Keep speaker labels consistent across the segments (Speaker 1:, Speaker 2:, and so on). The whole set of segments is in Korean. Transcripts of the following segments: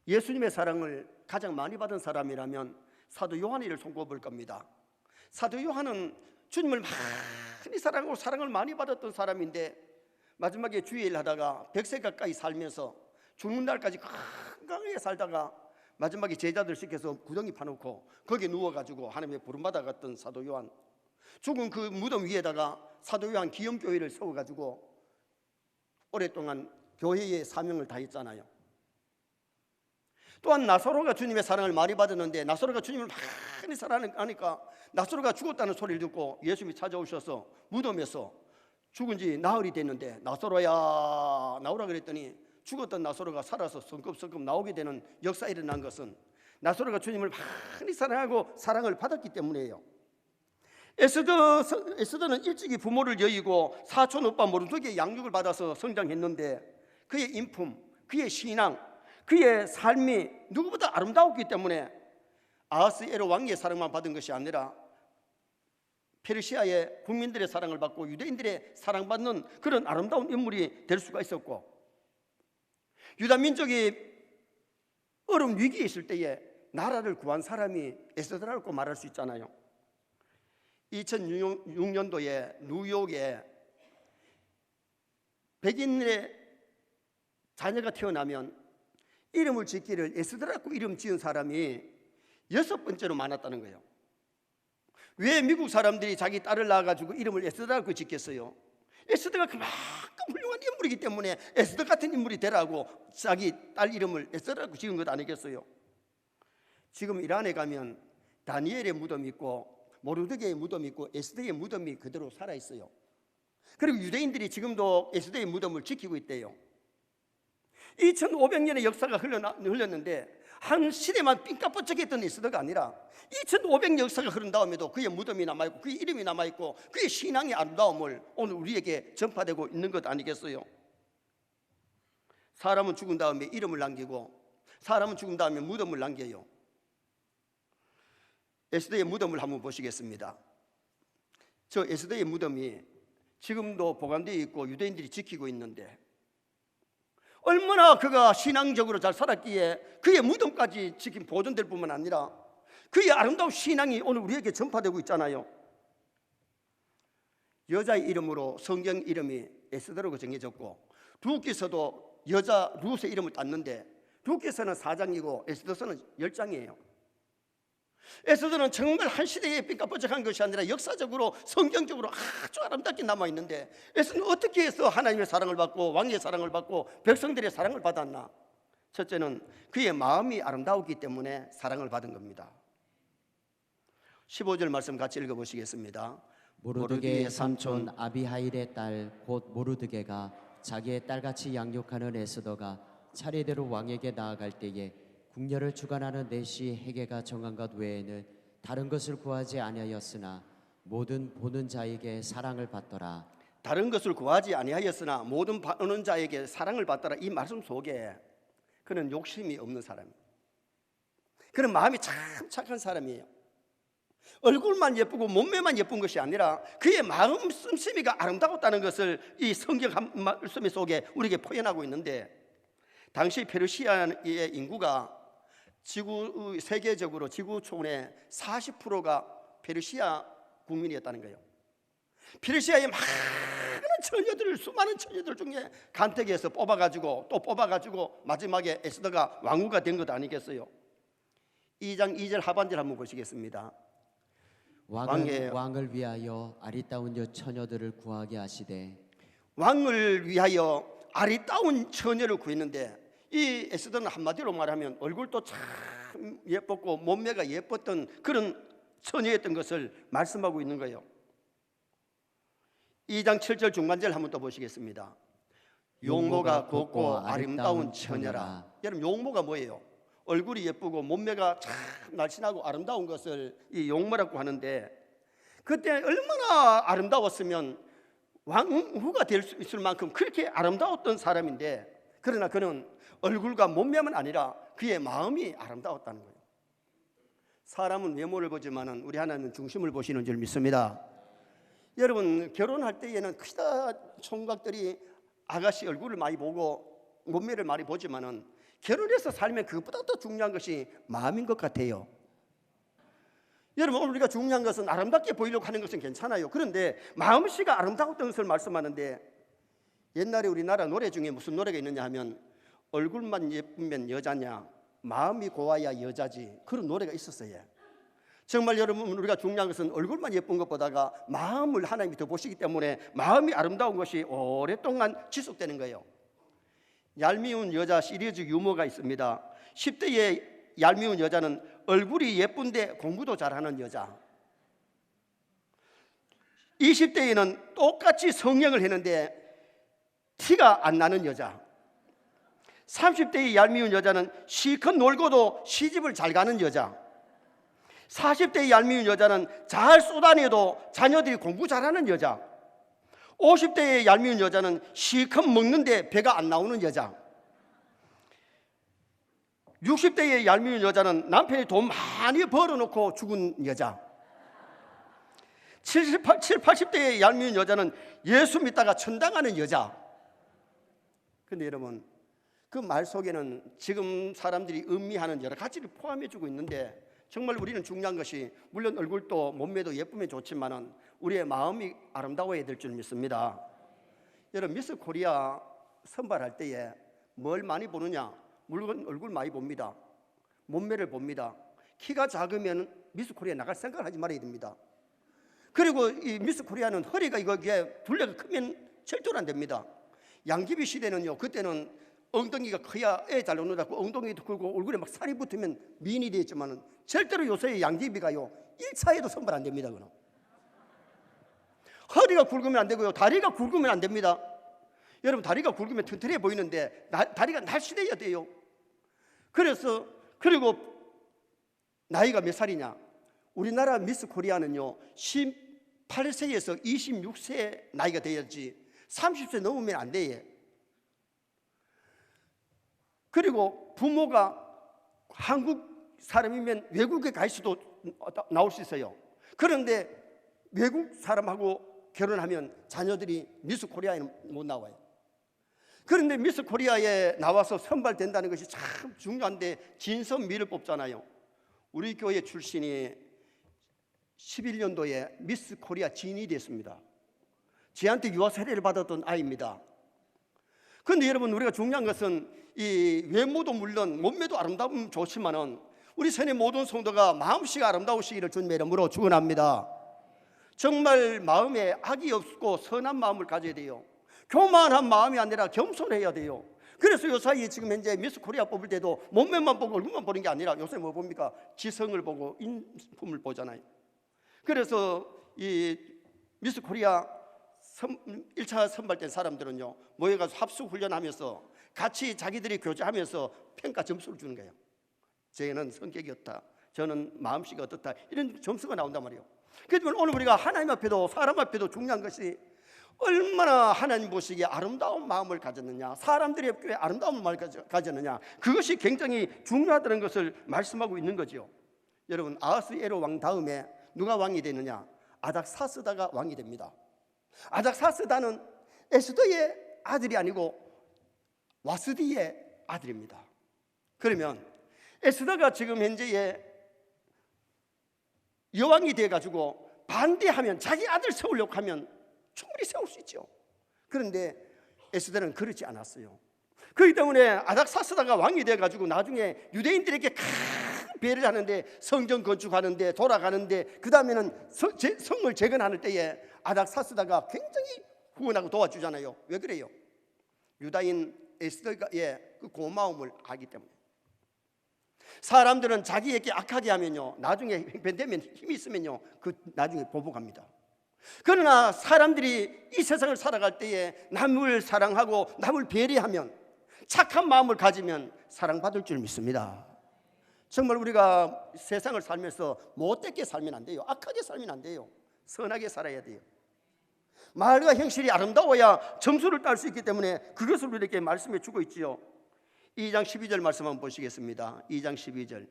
Speaker 1: 예수님의 사랑을 가장 많이 받은 사람이라면 사도 요한이를 손꼽을 겁니다. 사도 요한은 주님을 많이 사랑하고 사랑을 많이 받았던 사람인데 마지막에 주일 하다가 100세 가까이 살면서 죽는 날까지 건강하게 살다가 마지막에 제자들 시켜서 구덩이 파놓고 거기에 누워가지고 하나님의 부름받아 갔던 사도 요한, 죽은 그 무덤 위에다가 사도 요한 기영교회를 세워가지고 오랫동안 교회의 사명을 다했잖아요. 또한 나사로가 주님의 사랑을 많이 받았는데 나사로가 주님을 많이 사랑하니까 나사로가 죽었다는 소리를 듣고 예수님이 찾아오셔서 무덤에서 죽은 지 나흘이 됐는데 나사로야 나오라 그랬더니 죽었던 나사로가 살아서 성급성급 나오게 되는 역사가 일어난 것은 나사로가 주님을 많이 사랑하고 사랑을 받았기 때문이에요. 에스더는 일찍이 부모를 여의고 사촌 오빠 모르드게의 양육을 받아서 성장했는데 그의 인품, 그의 신앙, 그의 삶이 누구보다 아름다웠기 때문에 아하스에로 왕의 사랑만 받은 것이 아니라 페르시아의 국민들의 사랑을 받고 유대인들의 사랑받는 그런 아름다운 인물이 될 수가 있었고, 유다 민족이 어려운 위기에 있을 때에 나라를 구한 사람이 에스더라고 말할 수 있잖아요. 2006년도에 뉴욕에 백인의 자녀가 태어나면 이름을 짓기를 에스더라고 이름 지은 사람이 6번째로 많았다는 거예요. 왜 미국 사람들이 자기 딸을 낳아가지고 이름을 에스더라고 짓겠어요? 에스더가 그만큼 훌륭한 인물이기 때문에 에스더 같은 인물이 되라고 자기 딸 이름을 에스더라고 지은 것 아니겠어요? 지금 이란에 가면 다니엘의 무덤이 있고 모르드게의 무덤이 있고 에스더의 무덤이 그대로 살아있어요. 그리고 유대인들이 지금도 에스더의 무덤을 지키고 있대요. 2500년의 역사가 흘렀는데 한 시대만 삥까뻔쩍했던 에스더가 아니라 2500년 역사가 흐른 다음에도 그의 무덤이 남아있고 그의 이름이 남아있고 그의 신앙의 아름다움을 오늘 우리에게 전파되고 있는 것 아니겠어요? 사람은 죽은 다음에 이름을 남기고 사람은 죽은 다음에 무덤을 남겨요. 에스더의 무덤을 한번 보시겠습니다. 저 에스더의 무덤이 지금도 보관되어 있고 유대인들이 지키고 있는데 얼마나 그가 신앙적으로 잘 살았기에 그의 무덤까지 지금 보존될 뿐만 아니라 그의 아름다운 신앙이 오늘 우리에게 전파되고 있잖아요. 여자의 이름으로 성경 이름이 에스더라고 정해졌고 루키서도 여자 룻의 이름을 땄는데 루키서는 4장이고 에스더서는 10장이에요. 에스더는 정말 한 시대에 삐까뻔쩍한 것이 아니라 역사적으로 성경적으로 아주 아름답게 남아있는데 에스더는 어떻게 해서 하나님의 사랑을 받고 왕의 사랑을 받고 백성들의 사랑을 받았나? 첫째는 그의 마음이 아름다웠기 때문에 사랑을 받은 겁니다. 15절 말씀 같이 읽어보시겠습니다.
Speaker 2: 모르드게의 삼촌 아비하일의 딸 곧 모르드게가 자기의 딸같이 양육하는 에스더가 차례대로 왕에게 나아갈 때에 궁녀를 주관하는 내시 헤게가 정한 것 외에는 다른 것을 구하지 아니하였으나 모든 보는 자에게 사랑을 받더라.
Speaker 1: 다른 것을 구하지 아니하였으나 모든 보는 자에게 사랑을 받더라. 이 말씀 속에 그는 욕심이 없는 사람이에요. 그는 마음이 참 착한 사람이에요. 얼굴만 예쁘고 몸매만 예쁜 것이 아니라 그의 마음 씀씀이가 아름다웠다는 것을 이 성경 한 말씀 속에 우리에게 표현하고 있는데, 당시 페르시아의 인구가 세계적으로 지구촌의 40%가 페르시아 국민이었다는 거예요. 페르시아의 많은 처녀들을 수많은 처녀들 중에 간택해서 뽑아가지고 또 뽑아가지고 마지막에 에스더가 왕후가 된 것 아니겠어요? 2장 2절 하반절 한번 보시겠습니다.
Speaker 2: 왕을 위하여 아리따운 처녀들을 구하게 하시되,
Speaker 1: 왕을 위하여 아리따운 처녀를 구했는데 이 에스더는 한마디로 말하면 얼굴도 참 예뻤고 몸매가 예뻤던 그런 처녀였던 것을 말씀하고 있는 거예요. 2장 7절 중간절 한번 또 보시겠습니다. 용모가 곱고 아름다운 처녀라. 여러분, 용모가 뭐예요? 얼굴이 예쁘고 몸매가 참 날씬하고 아름다운 것을 이 용모라고 하는데, 그때 얼마나 아름다웠으면 왕후가 될 수 있을 만큼 그렇게 아름다웠던 사람인데, 그러나 그는 얼굴과 몸매만 아니라 그의 마음이 아름다웠다는 거예요. 사람은 외모를 보지만은 우리 하나님은 중심을 보시는 줄 믿습니다. 여러분, 결혼할 때에는 크다 총각들이 아가씨 얼굴을 많이 보고 몸매를 많이 보지만은 결혼해서 살면 그것보다 더 중요한 것이 마음인 것 같아요. 여러분, 오늘 우리가 중요한 것은 아름답게 보이려고 하는 것은 괜찮아요. 그런데 마음씨가 아름다웠던 것을 말씀하는데, 옛날에 우리나라 노래 중에 무슨 노래가 있느냐 하면 얼굴만 예쁘면 여자냐, 마음이 고와야 여자지, 그런 노래가 있었어요. 정말 여러분, 우리가 중요한 것은 얼굴만 예쁜 것보다가 마음을 하나님이 더 보시기 때문에 마음이 아름다운 것이 오랫동안 지속되는 거예요. 얄미운 여자 시리즈 유머가 있습니다. 10대의 얄미운 여자는 얼굴이 예쁜데 공부도 잘하는 여자, 20대에는 똑같이 성형을 했는데 티가 안 나는 여자, 30대의 얄미운 여자는 실컷 놀고도 시집을 잘 가는 여자, 40대의 얄미운 여자는 잘 쏘다녀도 자녀들이 공부 잘하는 여자, 50대의 얄미운 여자는 실컷 먹는데 배가 안 나오는 여자, 60대의 얄미운 여자는 남편이 돈 많이 벌어놓고 죽은 여자, 80대의 얄미운 여자는 예수 믿다가 천당하는 여자. 근데 여러분, 그 말 속에는 지금 사람들이 음미하는 여러 가지를 포함해주고 있는데, 정말 우리는 중요한 것이, 물론 얼굴도 몸매도 예쁘면 좋지만은 우리의 마음이 아름다워야 될 줄 믿습니다. 여러분, 미스 코리아 선발할 때에 뭘 많이 보느냐? 물론 얼굴 많이 봅니다. 몸매를 봅니다. 키가 작으면 미스 코리아 나갈 생각을 하지 말아야 됩니다. 그리고 이 미스 코리아는 허리가 이게 둘레가 크면 절대로 안 됩니다. 양귀비 시대는요, 그때는 엉덩이가 커야 애 잘 나온다고 엉덩이도 크고 얼굴에 막 살이 붙으면 미인이 되었지만은 절대로 요새의 양귀비가요 1차에도 선발 안 됩니다. 그럼 허리가 굵으면 안 되고요, 다리가 굵으면 안 됩니다. 여러분, 다리가 굵으면 튼튼해 보이는데 다리가 날씬해야 돼요. 그래서, 그리고 나이가 몇 살이냐? 우리나라 미스 코리아는요 18세에서 26세 나이가 돼야지 30세 넘으면 안 돼요. 그리고 부모가 한국 사람이면 외국에 가 있어도 나올 수 있어요. 그런데 외국 사람하고 결혼하면 자녀들이 미스 코리아에는 못 나와요. 그런데 미스 코리아에 나와서 선발된다는 것이 참 중요한데, 진선미를 뽑잖아요. 우리 교회 출신이 11년도에 미스 코리아 진이 됐습니다. 저한테 유아 세례를 받았던 아이입니다. 그런데 여러분, 우리가 중요한 것은 이 외모도 물론 몸매도 아름다우면 좋지만은 우리 선의 모든 성도가 마음씨가 아름다우시기를 주님의 이름으로 축원합니다. 정말 마음에 악이 없고 선한 마음을 가져야 돼요. 교만한 마음이 아니라 겸손해야 돼요. 그래서 요사이 지금 현재 미스 코리아 뽑을 때도 몸매만 보고 얼굴만 보는 게 아니라 요새 뭐 봅니까? 지성을 보고 인품을 보잖아요. 그래서 이 미스 코리아 1차 선발된 사람들은요 모여가서 합숙훈련하면서 같이 자기들이 교제하면서 평가 점수를 주는 거예요. 쟤는 성격이 어떻다, 저는 마음씨가 어떻다, 이런 점수가 나온단 말이에요. 그래서 오늘 우리가 하나님 앞에도 사람 앞에도 중요한 것이 얼마나 하나님 보시기에 아름다운 마음을 가졌느냐, 사람들이 꽤 아름다운 마음을 가졌느냐, 그것이 굉장히 중요하다는 것을 말씀하고 있는 거죠. 여러분, 아하스에로 왕 다음에 누가 왕이 되느냐? 아닥사스다가 왕이 됩니다. 아닥사스다는 에스더의 아들이 아니고 와스디의 아들입니다. 그러면 에스더가 지금 현재의 여왕이 돼가지고 반대하면, 자기 아들 세우려고 하면 충분히 세울 수 있죠. 그런데 에스더는 그렇지 않았어요. 그렇기 때문에 아닥사스다가 왕이 돼가지고 나중에 유대인들에게 큰 배를 하는데, 성전 건축하는데, 돌아가는데, 그 다음에는 성을 재건하는 때에 아닥사스다가 굉장히 후원하고 도와주잖아요. 왜 그래요? 유다인 에스더의 그 고마움을 알기 때문에. 사람들은 자기에게 악하게 하면요 나중에 형편되면 힘이 있으면요 그 나중에 보복합니다. 그러나 사람들이 이 세상을 살아갈 때에 남을 사랑하고 남을 배려하면, 착한 마음을 가지면 사랑받을 줄 믿습니다. 정말 우리가 세상을 살면서 못되게 살면 안 돼요. 악하게 살면 안 돼요. 선하게 살아야 돼요. 말과 행실이 아름다워야 점수를 딸 수 있기 때문에 그것을 우리에게 말씀해 주고 있지요. 2장 12절 말씀 한번 보시겠습니다. 2장 12절.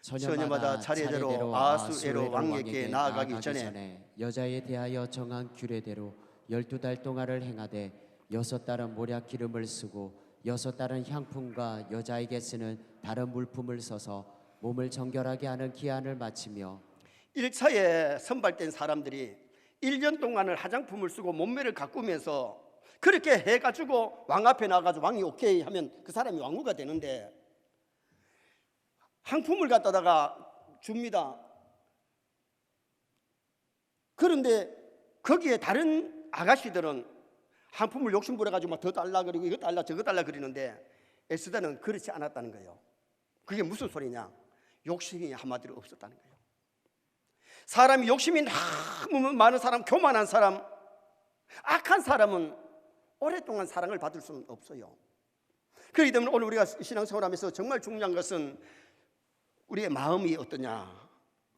Speaker 1: 처녀마다 차례대로 아하수에로 왕에게 나아가기 전에
Speaker 2: 여자에 대하여 정한 규례대로 12달 동안을 행하되 6달은 모략 기름을 쓰고 여섯 달은 향품과 여자에게 쓰는 다른 물품을 써서 몸을 정결하게 하는 기한을 마치며
Speaker 1: 1차에 선발된 사람들이 1년 동안을 화장품을 쓰고 몸매를 가꾸면서 그렇게 해가지고 왕 앞에 나가서 왕이 오케이 하면 그 사람이 왕후가 되는데, 향품을 갖다가 줍니다. 그런데 거기에 다른 아가씨들은 향품을 욕심 부려가지고 막 더 달라 그러고 이거 달라 저거 달라 그러는데, 에스더는 그렇지 않았다는 거예요. 그게 무슨 소리냐? 욕심이 한마디로 없었다는 거예요. 사람이 욕심이 너무 많은 사람, 교만한 사람, 악한 사람은 오랫동안 사랑을 받을 수는 없어요. 그렇기 때문에 오늘 우리가 신앙생활하면서 정말 중요한 것은 우리의 마음이 어떠냐.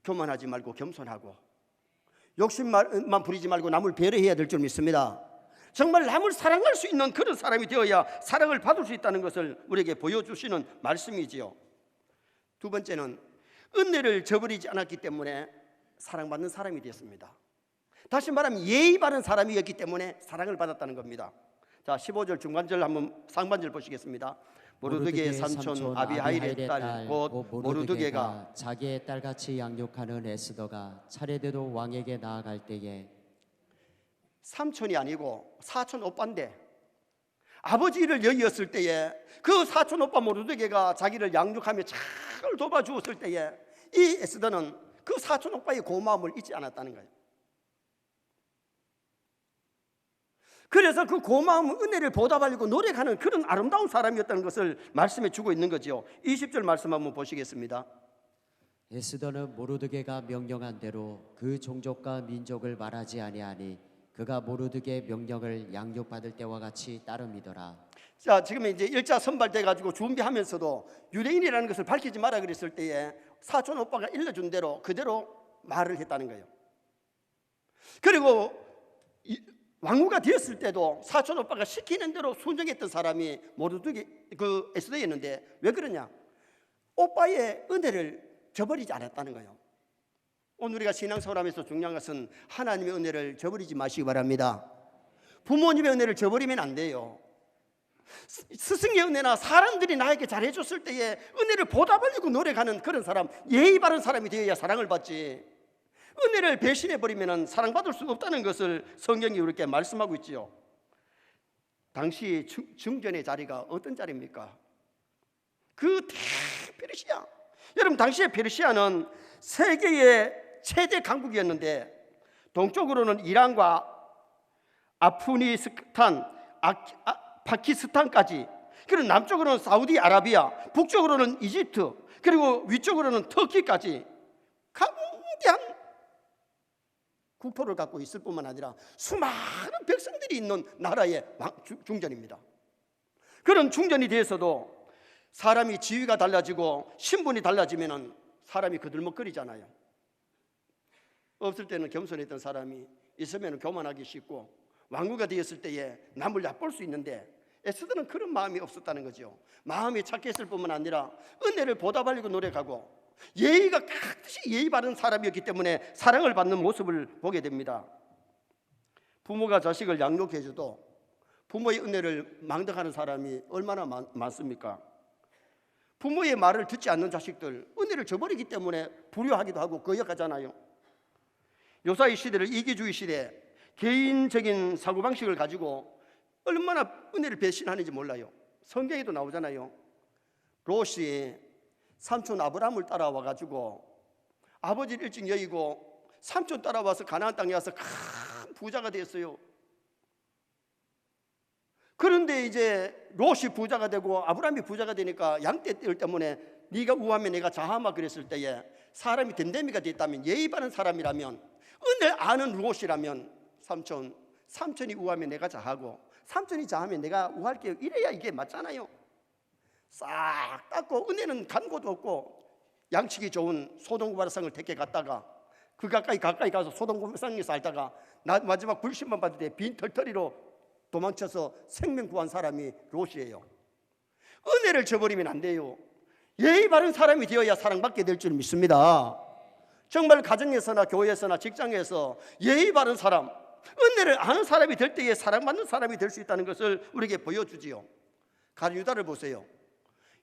Speaker 1: 교만하지 말고 겸손하고 욕심만 부리지 말고 남을 배려해야 될 줄 믿습니다. 정말 남을 사랑할 수 있는 그런 사람이 되어야 사랑을 받을 수 있다는 것을 우리에게 보여주시는 말씀이지요. 두 번째는 은혜를 저버리지 않았기 때문에 사랑받는 사람이 되었습니다. 다시 말하면 예의 바른 사람이었기 때문에 사랑을 받았다는 겁니다. 자, 15절 중간절 한번 상반절 보시겠습니다. 모르드게의 삼촌 아비하일의 딸 곧 모르드게가
Speaker 2: 자기의 딸같이 양육하는 에스더가 차례대로 왕에게 나아갈 때에,
Speaker 1: 삼촌이 아니고 사촌 오빠인데 아버지를 여의었을 때에 그 사촌 오빠 모르드게가 자기를 양육하며 잘 도와주었을 때에 이 에스더는 그 사촌 오빠의 고마움을 잊지 않았다는 거예요. 그래서 그 고마움, 은혜를 보답하려고 노력하는 그런 아름다운 사람이었다는 것을 말씀해 주고 있는 거죠. 20절 말씀 한번 보시겠습니다.
Speaker 2: 에스더는 모르드게가 명령한 대로 그 종족과 민족을 말하지 아니하니 그가 모르드게의 명령을 양육받을 때와 같이 따름이더라.
Speaker 1: 자, 지금 이제 1차 선발돼 가지고 준비하면서도 유대인이라는 것을 밝히지 마라 그랬을 때에 사촌 오빠가 일러준 대로 그대로 말을 했다는 거예요. 그리고 왕후가 되었을 때도 사촌 오빠가 시키는 대로 순종했던 사람이 모르드게 그 에스더였는데, 왜 그러냐? 오빠의 은혜를 저버리지 않았다는 거예요. 오늘 우리가 신앙생활하면서 중요한 것은 하나님의 은혜를 저버리지 마시기 바랍니다. 부모님의 은혜를 저버리면 안 돼요. 스승의 은혜나 사람들이 나에게 잘해줬을 때에 은혜를 보답하려고 노력하는 그런 사람, 예의 바른 사람이 되어야 사랑을 받지, 은혜를 배신해버리면 사랑받을 수 없다는 것을 성경이 이렇게 말씀하고 있지요. 당시 중전의 자리가 어떤 자리입니까? 그 페르시아. 여러분, 당시의 페르시아는 세계의 최대 강국이었는데, 동쪽으로는 이란과 아프가니스탄, 파키스탄까지, 그리고 남쪽으로는 사우디아라비아, 북쪽으로는 이집트, 그리고 위쪽으로는 터키까지 강대한 국토를 갖고 있을 뿐만 아니라 수많은 백성들이 있는 나라의 중전입니다. 그런 중전이 되어서도 사람이 지위가 달라지고 신분이 달라지면 사람이 그들먹거리잖아요. 없을 때는 겸손했던 사람이 있으면 교만하기 쉽고, 왕후가 되었을 때에 남을 얕볼 수 있는데 에스더는 그런 마음이 없었다는 거죠. 마음이 착했을 뿐만 아니라 은혜를 보답하려고 노력하고 예의가 각듯이 예의 바른 사람이었기 때문에 사랑을 받는 모습을 보게 됩니다. 부모가 자식을 양육해줘도 부모의 은혜를 망덕하는 사람이 얼마나 많습니까? 부모의 말을 듣지 않는 자식들, 은혜를 저버리기 때문에 불효하기도 하고 거역하잖아요. 요사이 시대를 이기주의 시대, 개인적인 사고방식을 가지고 얼마나 은혜를 배신하는지 몰라요. 성경에도 나오잖아요. 롯이 삼촌 아브라함을 따라와 가지고 아버지를 일찍 여의고 삼촌 따라와서 가나안 땅에 와서 큰 부자가 됐어요. 그런데 이제 롯이 부자가 되고 아브라함이 부자가 되니까 양떼 때문에 네가 우하면 내가 자하마 그랬을 때에 사람이 댐댐이가 됐다면, 예의 바른 사람이라면, 은혜를 아는 롯이라면 삼촌이 우하면 내가 자하고 삼촌이 자하면 내가 우할게요, 이래야 이게 맞잖아요. 싹 닦고 은혜는 간 곳도 없고 양치기 좋은 소돔고발산을 택해 갔다가 그 가까이 가서 소돔고발산에 살다가 마지막 불신만 받을 때 빈 털터리로 도망쳐서 생명 구한 사람이 롯이에요. 은혜를 저버리면 안 돼요. 예의 바른 사람이 되어야 사랑받게 될 줄 믿습니다. 정말 가정에서나 교회에서나 직장에서 예의 바른 사람, 은혜를 아는 사람이 될 때에 사랑받는 사람이 될 수 있다는 것을 우리에게 보여주지요. 가룟 유다를 보세요.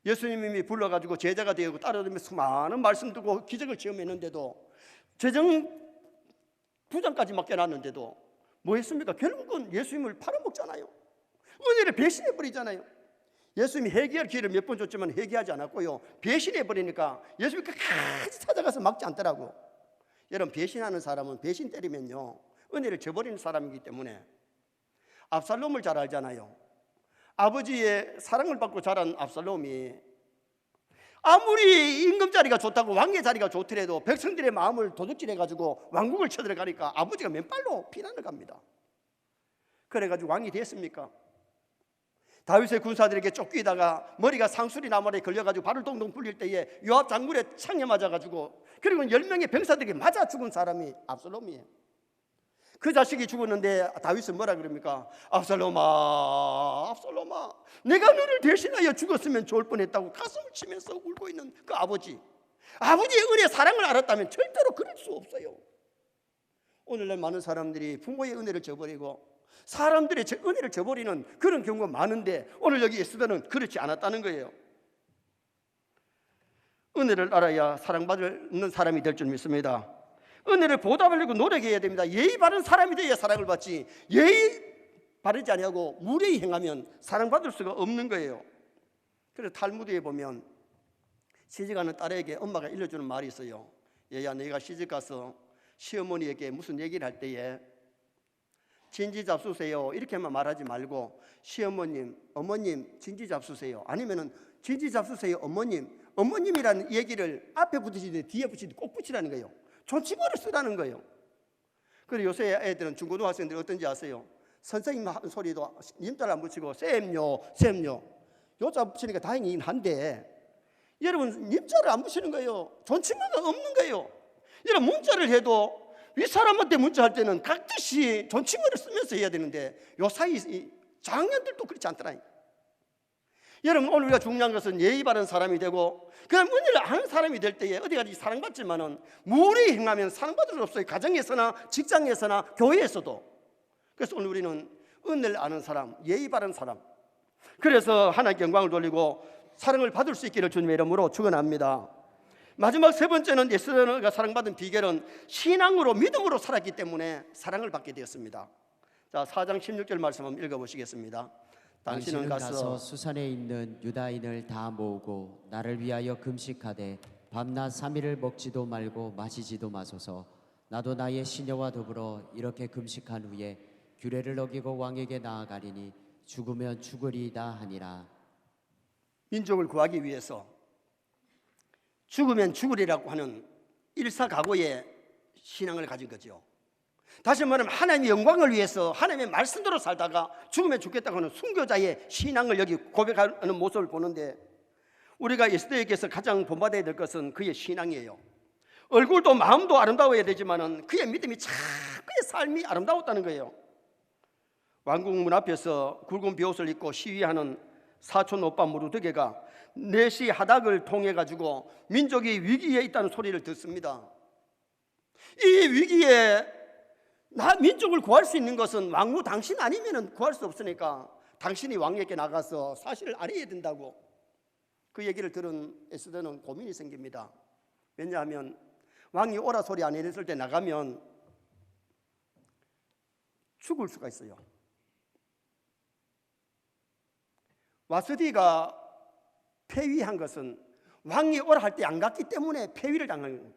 Speaker 1: 예수님이 불러가지고 제자가 되고 따라다니면서 수많은 말씀 듣고 기적을 체험했는데도 재정 부장까지 맡겨놨는데도 뭐 했습니까? 결국은 예수님을 팔아먹잖아요. 은혜를 배신해버리잖아요. 예수님이 회개할 기회를 몇 번 줬지만 회개하지 않았고요, 배신해버리니까 예수님이 끝까지 찾아가서 막지 않더라고. 여러분, 배신하는 사람은 배신 때리면요 은혜를 저버리는 사람이기 때문에. 압살롬을 잘 알잖아요. 아버지의 사랑을 받고 자란 압살롬이 아무리 임금자리가 좋다고 왕의 자리가 좋더라도 백성들의 마음을 도둑질해가지고 왕국을 쳐들어가니까 아버지가 맨발로 피난을 갑니다. 그래가지고 왕이 됐습니까? 다윗의 군사들에게 쫓기다가 머리가 상수리 나무에 걸려가지고 발을 동동 굴릴 때에 요압 장군의 창에 맞아가지고 그리고 10명의 병사들에게 맞아 죽은 사람이 압살롬이에요. 그 자식이 죽었는데 다윗은 뭐라 그럽니까? 압살롬아, 압살롬아, 내가 너를 대신하여 죽었으면 좋을 뻔했다고 가슴을 치면서 울고 있는 그 아버지의 은혜, 사랑을 알았다면 절대로 그럴 수 없어요. 오늘날 많은 사람들이 부모의 은혜를 저버리고 사람들의 은혜를 저버리는 그런 경우가 많은데 오늘 여기 에스더는 그렇지 않았다는 거예요. 은혜를 알아야 사랑받는 사람이 될 줄 믿습니다. 은혜를 보답하려고 노력해야 됩니다. 예의 바른 사람이 되어야 사랑을 받지, 예의 바르지 아니하고 무례히 행하면 사랑받을 수가 없는 거예요. 그래서 탈무드에 보면 시집가는 딸에게 엄마가 일러주는 말이 있어요. 얘야, 내가 시집가서 시어머니에게 무슨 얘기를 할 때에 진지 잡수세요 이렇게만 말하지 말고 시어머님, 어머님 진지 잡수세요, 아니면은 진지 잡수세요 어머님이라는 얘기를 앞에 붙이지 뒤에 붙이지 꼭 붙이라는 거예요. 존칭어를 쓰라는 거예요. 그리고 요새 애들은 중고등학생들이 어떤지 아세요? 선생님 하는 소리도 님자를 안 붙이고 쌤요 요자 붙이니까 다행이긴 한데 여러분 님자를 안 붙이는 거예요. 존칭어가 없는 거예요. 여러분 문자를 해도 윗사람한테 문자할 때는 각듯이 존칭어를 쓰면서 해야 되는데 요 사이 장년들도 그렇지 않더라. 여러분, 오늘 우리가 중요한 것은 예의 바른 사람이 되고 그다음 은혜를 아는 사람이 될 때에 어디까지 사랑받지만은 무례히 행하면 사랑받을 수 없어요. 가정에서나 직장에서나 교회에서도. 그래서 오늘 우리는 은혜를 아는 사람, 예의 바른 사람, 그래서 하나님께 영광을 돌리고 사랑을 받을 수 있기를 주님의 이름으로 축원합니다. 마지막 세 번째는 에스더가 사랑받은 비결은 신앙으로, 믿음으로 살았기 때문에 사랑을 받게 되었습니다. 자, 4장 16절 말씀 한번 읽어보시겠습니다. 당신은 가서
Speaker 2: 수산에 있는 유다인을 다 모으고 나를 위하여 금식하되 밤낮 3일을 먹지도 말고 마시지도 마소서. 나도 나의 시녀와 더불어 이렇게 금식한 후에 규례를 어기고 왕에게 나아가리니 죽으면 죽으리이다 하니라.
Speaker 1: 민족을 구하기 위해서 죽으면 죽으리라고 하는 일사각오의 신앙을 가진 거죠. 다시 말하면 하나님의 영광을 위해서 하나님의 말씀대로 살다가 죽으면 죽겠다고 하는 순교자의 신앙을 여기 고백하는 모습을 보는데, 우리가 에스더에게서 가장 본받아야 될 것은 그의 신앙이에요. 얼굴도 마음도 아름다워야 되지만 그의 믿음이 참, 그의 삶이 아름다웠다는 거예요. 왕궁 문 앞에서 굵은 비옷을 입고 시위하는 사촌 오빠 모르드게가 내시 하닥을 통해 가지고 민족이 위기에 있다는 소리를 듣습니다. 이 위기에 민족을 구할 수 있는 것은 왕후 당신 아니면 구할 수 없으니까 당신이 왕에게 나가서 사실을 알아야 된다고. 그 얘기를 들은 에스더는 고민이 생깁니다. 왜냐하면 왕이 오라 소리 안 해냈을 때 나가면 죽을 수가 있어요. 와스디가 폐위한 것은 왕이 오라 할 때 안 갔기 때문에 폐위를 당한 거예요.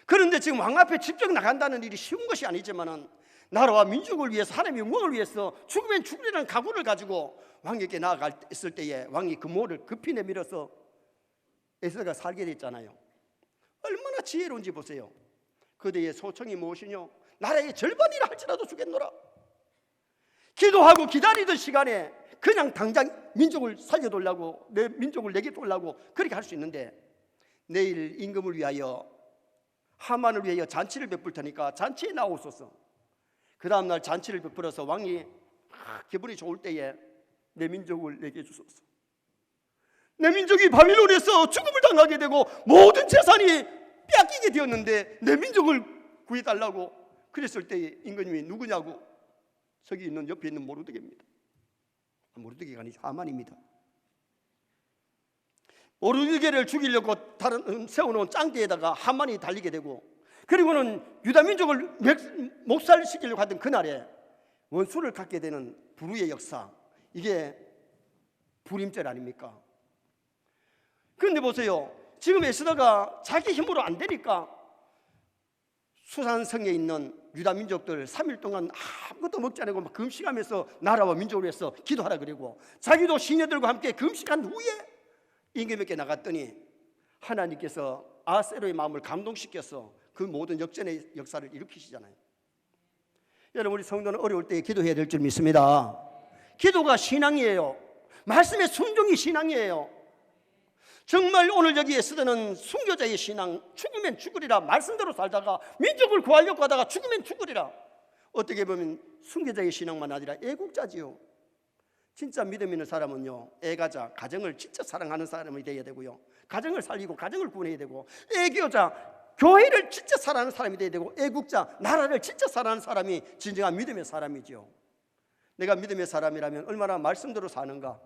Speaker 1: 그런데 지금 왕 앞에 직접 나간다는 일이 쉬운 것이 아니지만 나라와 민족을 위해서, 하나님의 영광을 위해서 죽으면 죽으리라는 각오를 가지고 왕에게 나아갔을 때에 왕이 그 모를 급히 내밀어서 에스더가 살게 됐잖아요. 얼마나 지혜로운지 보세요. 그대의 소청이 무엇이뇨? 나라의 절반이라 할지라도 주겠노라. 기도하고 기다리던 시간에 그냥 당장 민족을 살려달라고, 내 민족을 내게 돌라고 그렇게 할 수 있는데, 내일 임금을 위하여, 하만을 위하여 잔치를 베풀 테니까 잔치에 나오소서. 그 다음날 잔치를 베풀어서 왕이 기분이 좋을 때에 내 민족을 내게 주소서. 내 민족이 바빌론에서 죽음을 당하게 되고 모든 재산이 빼앗기게 되었는데 내 민족을 구해달라고 그랬을 때에 임금님이 누구냐고, 저기 있는 옆에 있는 모르드게입니다. 모르드게가 아니죠. 하만입니다. 모르드게를 죽이려고 다른 세워놓은 짱대에다가 하만이 달리게 되고, 그리고는 유다 민족을 목살시키려고 하던 그날에 원수를 갖게 되는 불의의 역사, 이게 불임절 아닙니까? 그런데 보세요, 지금 에스더가 자기 힘으로 안 되니까 수산성에 있는 유다 민족들 3일 동안 아무것도 먹지 않고 막 금식하면서 나라와 민족을 위해서 기도하라 그러고, 자기도 시녀들과 함께 금식한 후에 임금에게 나갔더니 하나님께서 아하스웨로의 마음을 감동시켜서 그 모든 역전의 역사를 일으키시잖아요. 여러분, 우리 성도는 어려울 때 기도해야 될 줄 믿습니다. 기도가 신앙이에요. 말씀의 순종이 신앙이에요. 정말 오늘 여기 에스더는 순교자의 신앙, 죽으면 죽으리라, 말씀대로 살다가 민족을 구하려고 하다가 죽으면 죽으리라. 어떻게 보면 순교자의 신앙만 아니라 애국자지요. 진짜 믿음 있는 사람은요, 애가자, 가정을 진짜 사랑하는 사람이 되어야 되고요, 가정을 살리고 가정을 구원해야 되고, 애교자, 교회를 진짜 사랑하는 사람이 되어야 되고, 애국자, 나라를 진짜 사랑하는 사람이 진정한 믿음의 사람이죠. 내가 믿음의 사람이라면 얼마나 말씀대로 사는가,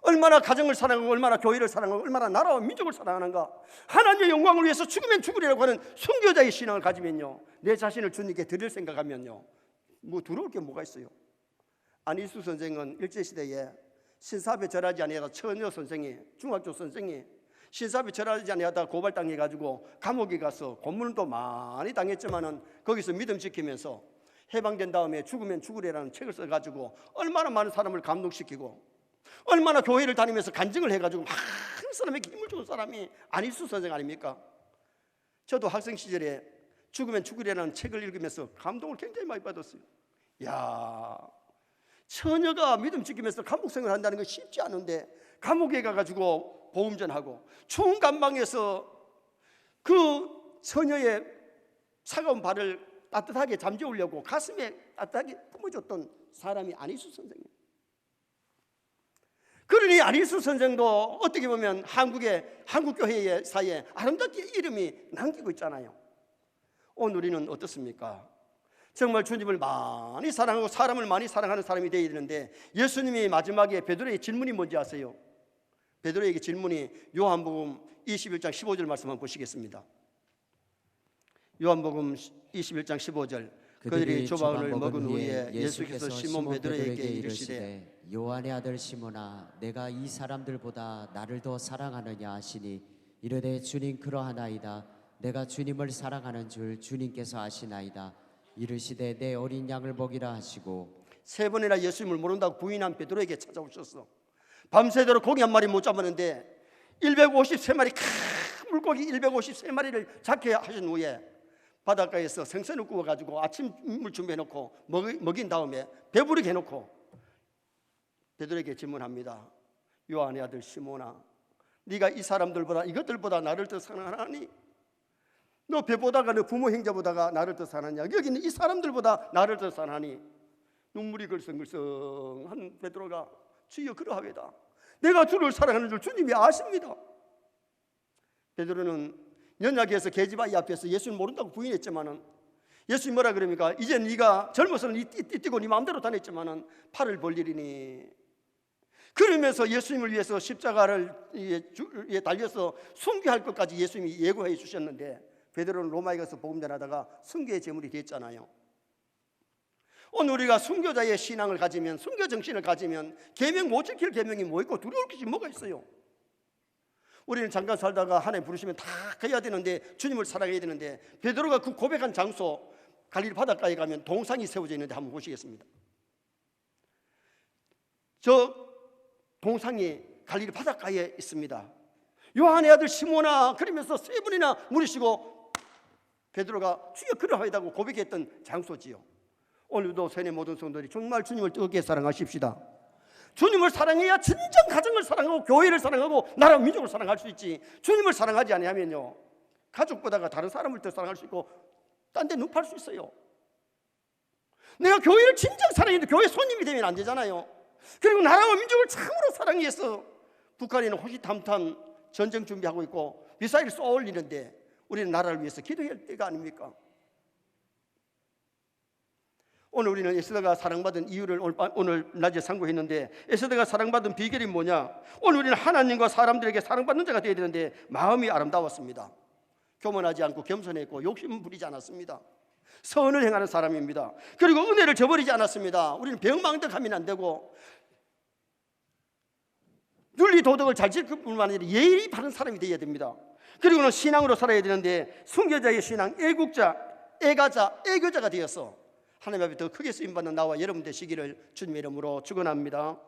Speaker 1: 얼마나 가정을 사랑하고, 얼마나 교회를 사랑하고, 얼마나 나라와 민족을 사랑하는가. 하나님의 영광을 위해서 죽으면 죽으리라고 하는 순교자의 신앙을 가지면요, 내 자신을 주님께 드릴 생각하면요, 뭐 두려울 게 뭐가 있어요. 안희수 선생은 일제시대에 신사업에 절하지 아니하다 처녀 선생이, 중학교 선생이 신사업에 절하지 아니하다 고발당해가지고 감옥에 가서 고문도 많이 당했지만은 거기서 믿음 지키면서 해방된 다음에 죽으면 죽으리라는 책을 써가지고 얼마나 많은 사람을 감동시키고, 얼마나 교회를 다니면서 간증을 해가지고 많은 사람에게 힘을 주는 사람이 안희수 선생 아닙니까? 저도 학생 시절에 죽으면 죽으리라는 책을 읽으면서 감동을 굉장히 많이 받았어요. 야, 처녀가 믿음 지키면서 감옥 생활을 한다는 건 쉽지 않은데, 감옥에 가가지고 보험전하고 추운 감방에서 그 처녀의 차가운 발을 따뜻하게 잠재우려고 가슴에 따뜻하게 품어줬던 사람이 안희수 선생이에요. 그러니 안희수 선생도 어떻게 보면 한국교회의 사이에 아름답게 이름이 남기고 있잖아요. 오늘 우리는 어떻습니까? 정말 주님을 많이 사랑하고 사람을 많이 사랑하는 사람이 되어야 되는데, 예수님이 마지막에 베드로의 질문이 뭔지 아세요? 베드로에게 질문이 요한복음 21장 15절 말씀 한번 보시겠습니다. 요한복음 21장 15절. 그들이 조방을 먹은 후에 예수께서 시몬 베드로에게 이르시되,
Speaker 2: 요한의 아들 시몬아, 내가 이 사람들보다 나를 더 사랑하느냐 하시니, 이르되 주님 그러하나이다. 내가 주님을 사랑하는 줄 주님께서 아시나이다. 이르시되 내 어린 양을 먹이라 하시고,
Speaker 1: 3번이나 예수님을 모른다고 부인한 베드로에게 찾아오셨어. 밤새도록 고기 한 마리 못 잡았는데 153마리 큰 물고기 153마리를 잡게 하신 후에 바닷가에서 생선을 구워가지고 아침을 준비해놓고 먹인 다음에 배부르게 해놓고 베드로에게 질문합니다. 요한의 아들 시몬아, 네가 이 사람들보다, 이것들보다 나를 더 사랑하니? 너 배보다가 너 부모 형제보다가 나를 더 사랑하냐? 여기는 이 사람들보다 나를 더 사랑하니? 눈물이 글썽글썽한 베드로가 주여 그러하외다. 내가 주를 사랑하는 줄 주님이 아십니다. 베드로는 연약해서 계집아이 앞에서 예수님 모른다고 부인했지만은, 예수님 뭐라 그럽니까? 이제 네가 젊어서는 뛰고 네 마음대로 다녔지만은 팔을 벌리리니. 그러면서 예수님을 위해서 십자가를 달려서 순교할 것까지 예수님이 예고해 주셨는데, 베드로는 로마에 가서 복음 전하다가 순교의 제물이 됐잖아요. 오늘 우리가 순교자의 신앙을 가지면, 순교 정신을 가지면 계명 못 지킬 계명이 뭐 있고 두려울 것이 뭐가 있어요? 우리는 잠깐 살다가 하나님 부르시면 다 가야 되는데, 주님을 사랑해야 되는데, 베드로가 그 고백한 장소 갈릴리 바닷가에 가면 동상이 세워져 있는데 한번 보시겠습니다. 저 동상이 갈릴리 바닷가에 있습니다. 요한의 아들 시몬아, 그러면서 3번이나 물으시고 베드로가 주여 그러하이다고 고백했던 장소지요. 오늘도 세뇌 모든 성도들이 정말 주님을 뜨겁게 사랑하십시다. 주님을 사랑해야 진정 가정을 사랑하고 교회를 사랑하고 나라 민족을 사랑할 수 있지. 주님을 사랑하지 아니하면요, 가족보다가 다른 사람을 더 사랑할 수 있고 딴 데 눈 팔 수 있어요. 내가 교회를 진정 사랑해도 교회 손님이 되면 안 되잖아요. 그리고 나라와 민족을 참으로 사랑해서 북한에는 호시탐탐 전쟁 준비하고 있고 미사일 쏘아 올리는데 우리는 나라를 위해서 기도할 때가 아닙니까? 오늘 우리는 에스더가 사랑받은 이유를 오늘 낮에 상고했는데, 에스더가 사랑받은 비결이 뭐냐? 오늘 우리는 하나님과 사람들에게 사랑받는 자가 되어야 되는데 마음이 아름다웠습니다. 교만하지 않고 겸손했고 욕심 부리지 않았습니다. 선을 행하는 사람입니다. 그리고 은혜를 저버리지 않았습니다. 우리는 배은망덕하면 안 되고 윤리 도덕을 잘 지킬 뿐만 아니라 예의 바른 사람이 되어야 됩니다. 그리고는 신앙으로 살아야 되는데 순교자의 신앙, 애국자, 애가자, 애교자가 되어서 하나님 앞에 더 크게 쓰임받는 나와 여러분 되시기를 주님의 이름으로 축원합니다.